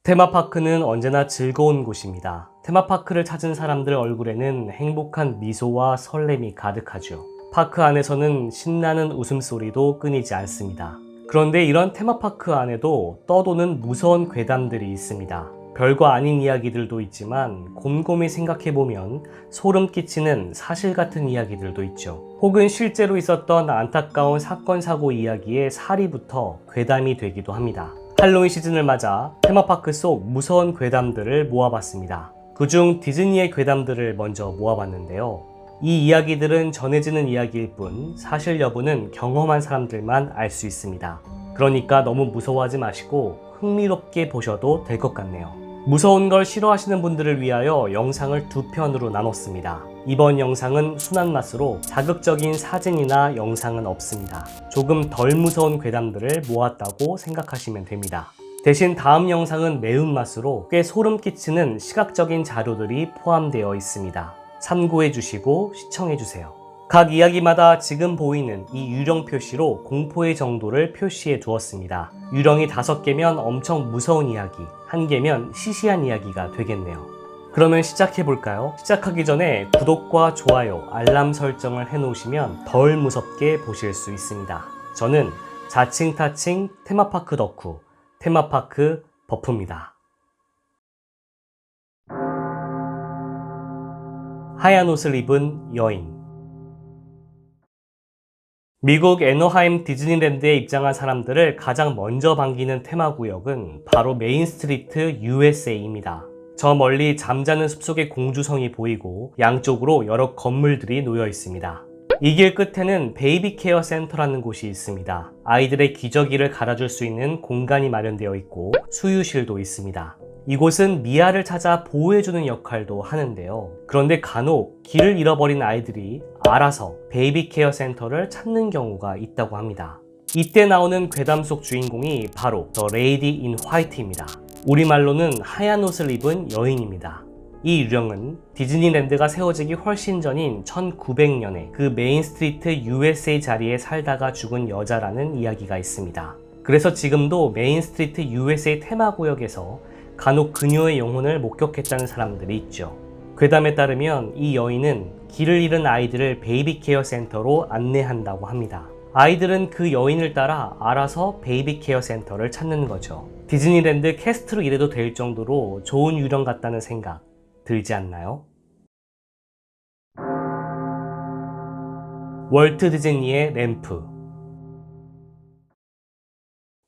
테마파크는 언제나 즐거운 곳입니다. 테마파크를 찾은 사람들 얼굴에는 행복한 미소와 설렘이 가득하죠. 파크 안에서는 신나는 웃음소리도 끊이지 않습니다. 그런데 이런 테마파크 안에도 떠도는 무서운 괴담들이 있습니다. 별거 아닌 이야기들도 있지만 곰곰이 생각해보면 소름 끼치는 사실 같은 이야기들도 있죠. 혹은 실제로 있었던 안타까운 사건 사고 이야기의 사리부터 괴담이 되기도 합니다. 할로윈 시즌을 맞아 테마파크 속 무서운 괴담들을 모아봤습니다. 그중 디즈니의 괴담들을 먼저 모아봤는데요. 이 이야기들은 전해지는 이야기일 뿐 사실 여부는 경험한 사람들만 알 수 있습니다. 그러니까 너무 무서워하지 마시고 흥미롭게 보셔도 될 것 같네요. 무서운 걸 싫어하시는 분들을 위하여 영상을 두 편으로 나눴습니다. 이번 영상은 순한 맛으로 자극적인 사진이나 영상은 없습니다. 조금 덜 무서운 괴담들을 모았다고 생각하시면 됩니다. 대신 다음 영상은 매운맛으로 꽤 소름 끼치는 시각적인 자료들이 포함되어 있습니다. 참고해 주시고 시청해 주세요. 각 이야기마다 지금 보이는 이 유령 표시로 공포의 정도를 표시해 두었습니다. 유령이 5개면 엄청 무서운 이야기, 1개면 시시한 이야기가 되겠네요. 그러면 시작해 볼까요? 시작하기 전에 구독과 좋아요, 알람 설정을 해 놓으시면 덜 무섭게 보실 수 있습니다. 저는 자칭 타칭 테마파크 덕후, 테마파크 버프입니다. 하얀 옷을 입은 여인. 미국 애너하임 디즈니랜드에 입장한 사람들을 가장 먼저 반기는 테마구역은 바로 메인스트리트 USA입니다. 저 멀리 잠자는 숲속의 공주성이 보이고 양쪽으로 여러 건물들이 놓여 있습니다. 이 길 끝에는 베이비 케어 센터라는 곳이 있습니다. 아이들의 기저귀를 갈아줄 수 있는 공간이 마련되어 있고 수유실도 있습니다. 이곳은 미아를 찾아 보호해주는 역할도 하는데요. 그런데 간혹 길을 잃어버린 아이들이 알아서 베이비 케어 센터를 찾는 경우가 있다고 합니다. 이때 나오는 괴담 속 주인공이 바로 The Lady in White입니다. 우리말로는 하얀 옷을 입은 여인입니다. 이 유령은 디즈니랜드가 세워지기 훨씬 전인 1900년에 그 메인스트리트 USA 자리에 살다가 죽은 여자라는 이야기가 있습니다. 그래서 지금도 메인스트리트 USA 테마구역에서 간혹 그녀의 영혼을 목격했다는 사람들이 있죠. 괴담에 따르면 이 여인은 길을 잃은 아이들을 베이비 케어 센터로 안내한다고 합니다. 아이들은 그 여인을 따라 알아서 베이비 케어 센터를 찾는 거죠. 디즈니랜드 캐스트로 일해도 될 정도로 좋은 유령 같다는 생각 들지 않나요? 월트 디즈니의 램프.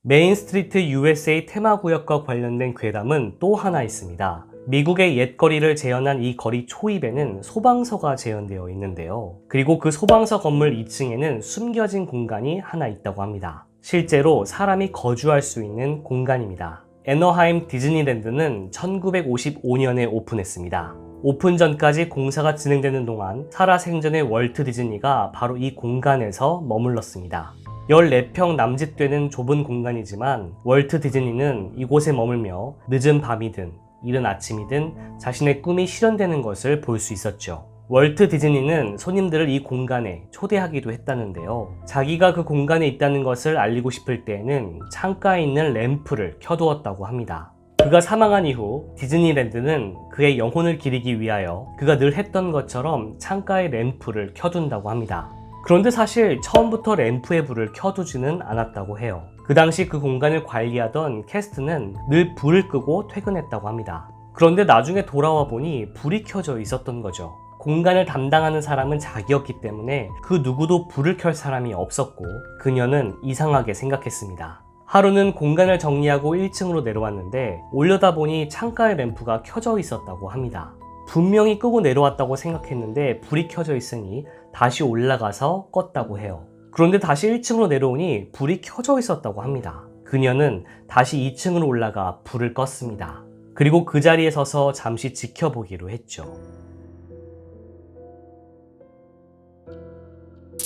메인스트리트 USA 테마구역과 관련된 괴담은 또 하나 있습니다. 미국의 옛거리를 재현한 이 거리 초입에는 소방서가 재현되어 있는데요. 그리고 그 소방서 건물 2층에는 숨겨진 공간이 하나 있다고 합니다. 실제로 사람이 거주할 수 있는 공간입니다. 애너하임 디즈니랜드는 1955년에 오픈했습니다. 오픈 전까지 공사가 진행되는 동안 살아생전의 월트 디즈니가 바로 이 공간에서 머물렀습니다. 14평 남짓되는 좁은 공간이지만 월트 디즈니는 이곳에 머물며 늦은 밤이든 이른 아침이든 자신의 꿈이 실현되는 것을 볼 수 있었죠. 월트 디즈니는 손님들을 이 공간에 초대하기도 했다는데요. 자기가 그 공간에 있다는 것을 알리고 싶을 때에는 창가에 있는 램프를 켜두었다고 합니다. 그가 사망한 이후 디즈니랜드는 그의 영혼을 기리기 위하여 그가 늘 했던 것처럼 창가에 램프를 켜둔다고 합니다. 그런데 사실 처음부터 램프의 불을 켜두지는 않았다고 해요. 그 당시 그 공간을 관리하던 캐스트는 늘 불을 끄고 퇴근했다고 합니다. 그런데 나중에 돌아와 보니 불이 켜져 있었던 거죠. 공간을 담당하는 사람은 자기였기 때문에 그 누구도 불을 켤 사람이 없었고 그녀는 이상하게 생각했습니다. 하루는 공간을 정리하고 1층으로 내려왔는데 올려다보니 창가에 램프가 켜져 있었다고 합니다. 분명히 끄고 내려왔다고 생각했는데 불이 켜져 있으니 다시 올라가서 껐다고 해요. 그런데 다시 1층으로 내려오니 불이 켜져 있었다고 합니다. 그녀는 다시 2층으로 올라가 불을 껐습니다. 그리고 그 자리에 서서 잠시 지켜보기로 했죠.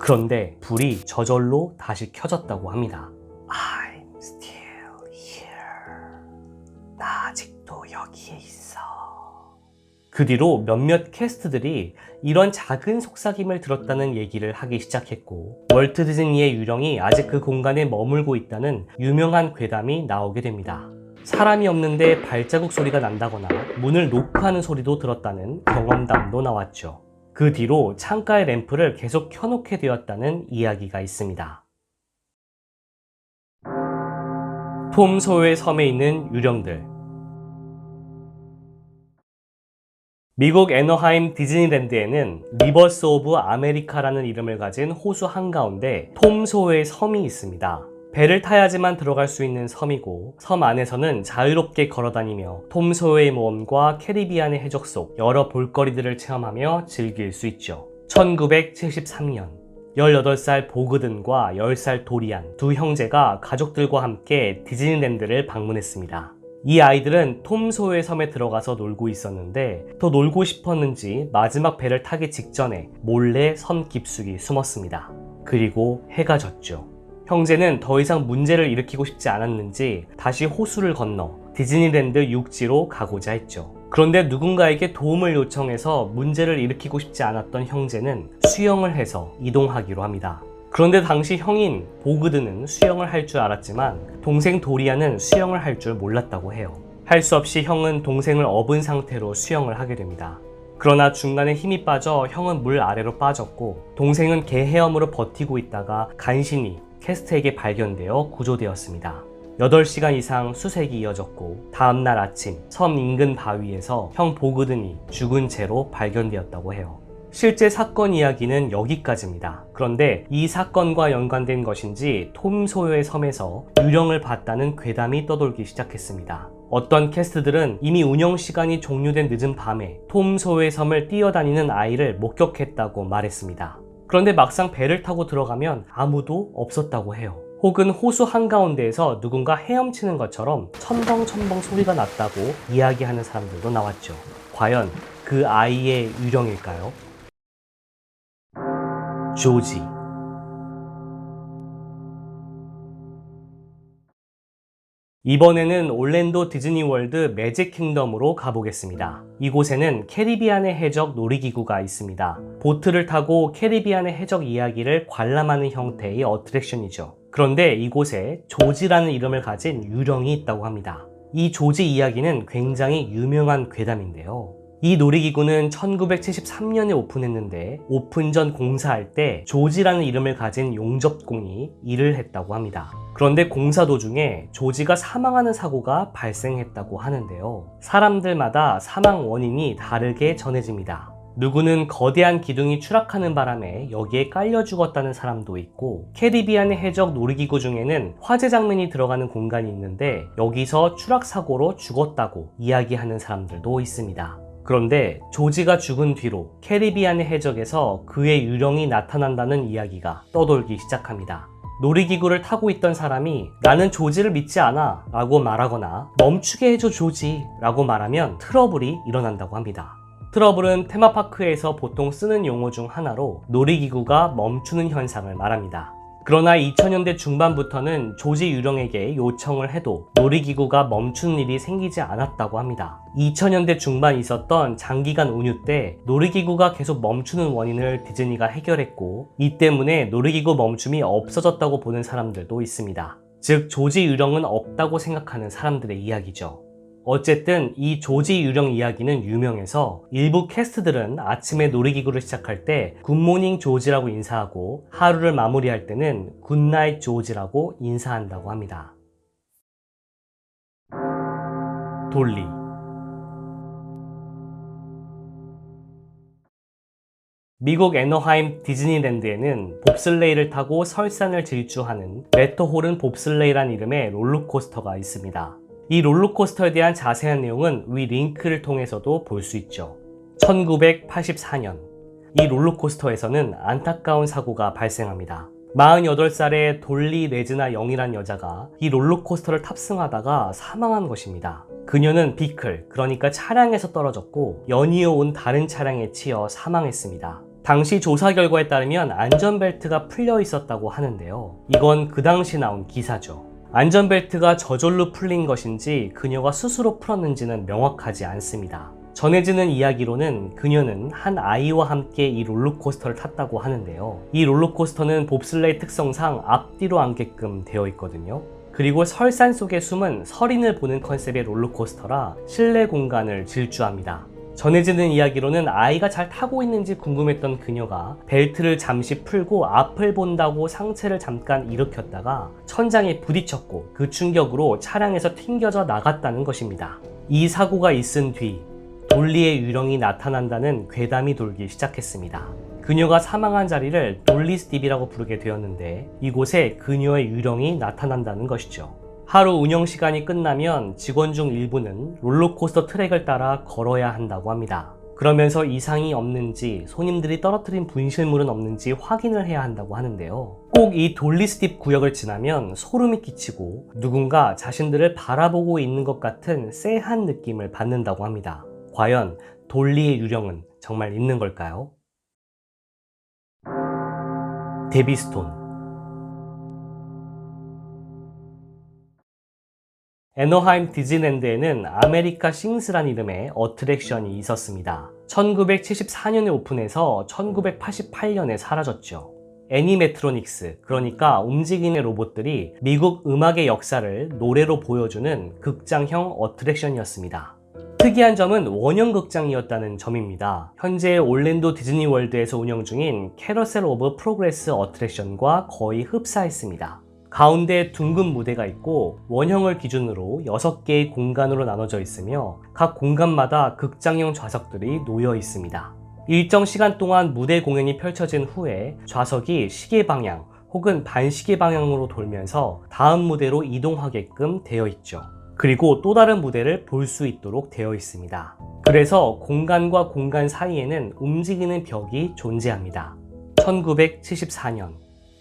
그런데 불이 저절로 다시 켜졌다고 합니다. I'm still here. 나 아직도 여기에 있어. 그 뒤로 몇몇 캐스트들이 이런 작은 속삭임을 들었다는 얘기를 하기 시작했고 월트 디즈니의 유령이 아직 그 공간에 머물고 있다는 유명한 괴담이 나오게 됩니다. 사람이 없는데 발자국 소리가 난다거나 문을 노크하는 소리도 들었다는 경험담도 나왔죠. 그 뒤로 창가의 램프를 계속 켜놓게 되었다는 이야기가 있습니다. 톰 소요의 섬에 있는 유령들. 미국 애너하임 디즈니랜드에는 리버스 오브 아메리카라는 이름을 가진 호수 한가운데 톰 소요의 섬이 있습니다. 배를 타야지만 들어갈 수 있는 섬이고, 섬 안에서는 자유롭게 걸어다니며 톰 소요의 모험과 캐리비안의 해적 속 여러 볼거리들을 체험하며 즐길 수 있죠. 1973년 18살 보그든과 10살 도리안 두 형제가 가족들과 함께 디즈니랜드를 방문했습니다. 이 아이들은 톰 소요의 섬에 들어가서 놀고 있었는데 더 놀고 싶었는지 마지막 배를 타기 직전에 몰래 섬 깊숙이 숨었습니다. 그리고 해가 졌죠. 형제는 더 이상 문제를 일으키고 싶지 않았는지 다시 호수를 건너 디즈니랜드 육지로 가고자 했죠. 그런데 누군가에게 도움을 요청해서 문제를 일으키고 싶지 않았던 형제는 수영을 해서 이동하기로 합니다. 그런데 당시 형인 보그드는 수영을 할 줄 알았지만 동생 도리안은 수영을 할 줄 몰랐다고 해요. 할 수 없이 형은 동생을 업은 상태로 수영을 하게 됩니다. 그러나 중간에 힘이 빠져 형은 물 아래로 빠졌고 동생은 개 헤엄으로 버티고 있다가 간신히 캐스트에게 발견되어 구조되었습니다. 8시간 이상 수색이 이어졌고 다음날 아침 섬 인근 바위에서 형 보그든이 죽은 채로 발견되었다고 해요. 실제 사건 이야기는 여기까지입니다. 그런데 이 사건과 연관된 것인지 톰 소요의 섬에서 유령을 봤다는 괴담이 떠돌기 시작했습니다. 어떤 캐스트들은 이미 운영 시간이 종료된 늦은 밤에 톰 소요의 섬을 뛰어다니는 아이를 목격했다고 말했습니다. 그런데 막상 배를 타고 들어가면 아무도 없었다고 해요. 혹은 호수 한가운데에서 누군가 헤엄치는 것처럼 첨벙첨벙 소리가 났다고 이야기하는 사람들도 나왔죠. 과연 그 아이의 유령일까요? 조지. 이번에는 올랜도 디즈니월드 매직 킹덤으로 가보겠습니다. 이곳에는 캐리비안의 해적 놀이기구가 있습니다. 보트를 타고 캐리비안의 해적 이야기를 관람하는 형태의 어트랙션이죠. 그런데 이곳에 조지라는 이름을 가진 유령이 있다고 합니다. 이 조지 이야기는 굉장히 유명한 괴담인데요. 이 놀이기구는 1973년에 오픈했는데 오픈 전 공사할 때 조지라는 이름을 가진 용접공이 일을 했다고 합니다. 그런데 공사 도중에 조지가 사망하는 사고가 발생했다고 하는데요. 사람들마다 사망 원인이 다르게 전해집니다. 누구는 거대한 기둥이 추락하는 바람에 여기에 깔려 죽었다는 사람도 있고, 캐리비안의 해적 놀이기구 중에는 화재 장면이 들어가는 공간이 있는데 여기서 추락 사고로 죽었다고 이야기하는 사람들도 있습니다. 그런데 조지가 죽은 뒤로 캐리비안의 해적에서 그의 유령이 나타난다는 이야기가 떠돌기 시작합니다. 놀이기구를 타고 있던 사람이 나는 조지를 믿지 않아 라고 말하거나 멈추게 해줘 조지 라고 말하면 트러블이 일어난다고 합니다. 트러블은 테마파크에서 보통 쓰는 용어 중 하나로 놀이기구가 멈추는 현상을 말합니다. 그러나 2000년대 중반부터는 조지 유령에게 요청을 해도 놀이기구가 멈추는 일이 생기지 않았다고 합니다. 2000년대 중반 있었던 장기간 운유 때 놀이기구가 계속 멈추는 원인을 디즈니가 해결했고, 이 때문에 놀이기구 멈춤이 없어졌다고 보는 사람들도 있습니다. 즉 조지 유령은 없다고 생각하는 사람들의 이야기죠. 어쨌든 이 조지 유령 이야기는 유명해서 일부 캐스트들은 아침에 놀이기구를 시작할 때 굿모닝 조지라고 인사하고 하루를 마무리할 때는 굿나잇 조지라고 인사한다고 합니다. 돌리. 미국 애너하임 디즈니랜드에는 봅슬레이를 타고 설산을 질주하는 매터호른 봅슬레이란 이름의 롤러코스터가 있습니다. 이 롤러코스터에 대한 자세한 내용은 위 링크를 통해서도 볼 수 있죠. 1984년 이 롤러코스터에서는 안타까운 사고가 발생합니다. 48살의 돌리 레즈나 영이란 여자가 이 롤러코스터를 탑승하다가 사망한 것입니다. 그녀는 비클, 그러니까 차량에서 떨어졌고 연이어 온 다른 차량에 치여 사망했습니다. 당시 조사 결과에 따르면 안전벨트가 풀려 있었다고 하는데요. 이건 그 당시 나온 기사죠. 안전벨트가 저절로 풀린 것인지 그녀가 스스로 풀었는지는 명확하지 않습니다. 전해지는 이야기로는 그녀는 한 아이와 함께 이 롤러코스터를 탔다고 하는데요. 이 롤러코스터는 봅슬레이 특성상 앞뒤로 앉게끔 되어 있거든요. 그리고 설산 속에 숨은 서린을 보는 컨셉의 롤러코스터라 실내 공간을 질주합니다. 전해지는 이야기로는 아이가 잘 타고 있는지 궁금했던 그녀가 벨트를 잠시 풀고 앞을 본다고 상체를 잠깐 일으켰다가 천장에 부딪혔고 그 충격으로 차량에서 튕겨져 나갔다는 것입니다. 이 사고가 있은 뒤 돌리의 유령이 나타난다는 괴담이 돌기 시작했습니다. 그녀가 사망한 자리를 돌리스딥이라고 부르게 되었는데 이곳에 그녀의 유령이 나타난다는 것이죠. 하루 운영 시간이 끝나면 직원 중 일부는 롤러코스터 트랙을 따라 걸어야 한다고 합니다. 그러면서 이상이 없는지 손님들이 떨어뜨린 분실물은 없는지 확인을 해야 한다고 하는데요. 꼭 이 돌리스딥 구역을 지나면 소름이 끼치고 누군가 자신들을 바라보고 있는 것 같은 쎄한 느낌을 받는다고 합니다. 과연 돌리의 유령은 정말 있는 걸까요? 데비스톤. 애너하임 디즈니랜드에는 아메리카 싱스란 이름의 어트랙션이 있었습니다. 1974년에 오픈해서 1988년에 사라졌죠. 애니메트로닉스, 그러니까 움직이는 로봇들이 미국 음악의 역사를 노래로 보여주는 극장형 어트랙션이었습니다. 특이한 점은 원형 극장이었다는 점입니다. 현재 올랜도 디즈니월드에서 운영 중인 캐러셀 오브 프로그레스 어트랙션과 거의 흡사했습니다. 가운데 둥근 무대가 있고 원형을 기준으로 6개의 공간으로 나눠져 있으며 각 공간마다 극장형 좌석들이 놓여 있습니다. 일정 시간 동안 무대 공연이 펼쳐진 후에 좌석이 시계 방향 혹은 반시계 방향으로 돌면서 다음 무대로 이동하게끔 되어 있죠. 그리고 또 다른 무대를 볼 수 있도록 되어 있습니다. 그래서 공간과 공간 사이에는 움직이는 벽이 존재합니다. 1974년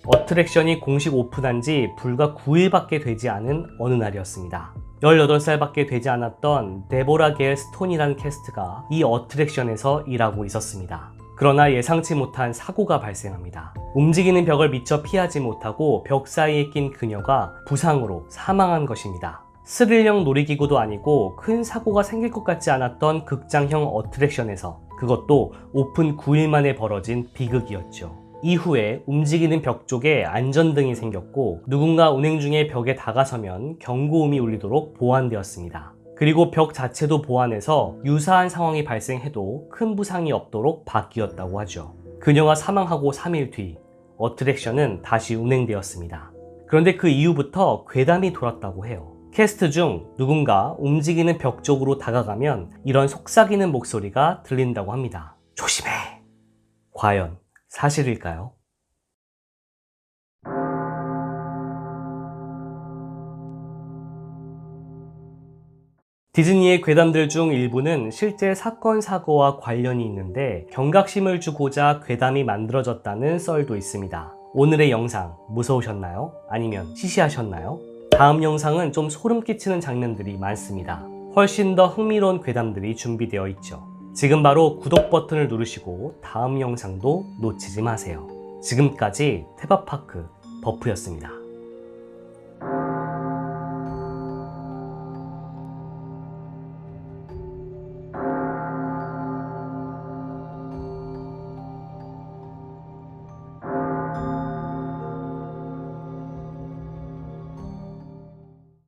어트랙션이 공식 오픈한 지 불과 9일밖에 되지 않은 어느 날이었습니다. 18살밖에 되지 않았던 데보라 게일 스톤이라는 캐스트가 이 어트랙션에서 일하고 있었습니다. 그러나 예상치 못한 사고가 발생합니다. 움직이는 벽을 미처 피하지 못하고 벽 사이에 낀 그녀가 부상으로 사망한 것입니다. 스릴형 놀이기구도 아니고 큰 사고가 생길 것 같지 않았던 극장형 어트랙션에서 그것도 오픈 9일 만에 벌어진 비극이었죠. 이후에 움직이는 벽 쪽에 안전등이 생겼고 누군가 운행 중에 벽에 다가서면 경고음이 울리도록 보완되었습니다. 그리고 벽 자체도 보완해서 유사한 상황이 발생해도 큰 부상이 없도록 바뀌었다고 하죠. 그녀가 사망하고 3일 뒤 어트랙션은 다시 운행되었습니다. 그런데 그 이후부터 괴담이 돌았다고 해요. 캐스트 중 누군가 움직이는 벽 쪽으로 다가가면 이런 속삭이는 목소리가 들린다고 합니다. 조심해! 과연 사실일까요? 디즈니의 괴담들 중 일부는 실제 사건 사고와 관련이 있는데 경각심을 주고자 괴담이 만들어졌다는 썰도 있습니다. 오늘의 영상 무서우셨나요? 아니면 시시하셨나요? 다음 영상은 좀 소름 끼치는 장면들이 많습니다. 훨씬 더 흥미로운 괴담들이 준비되어 있죠. 지금 바로 구독 버튼을 누르시고 다음 영상도 놓치지 마세요. 지금까지 테마파크 버프였습니다.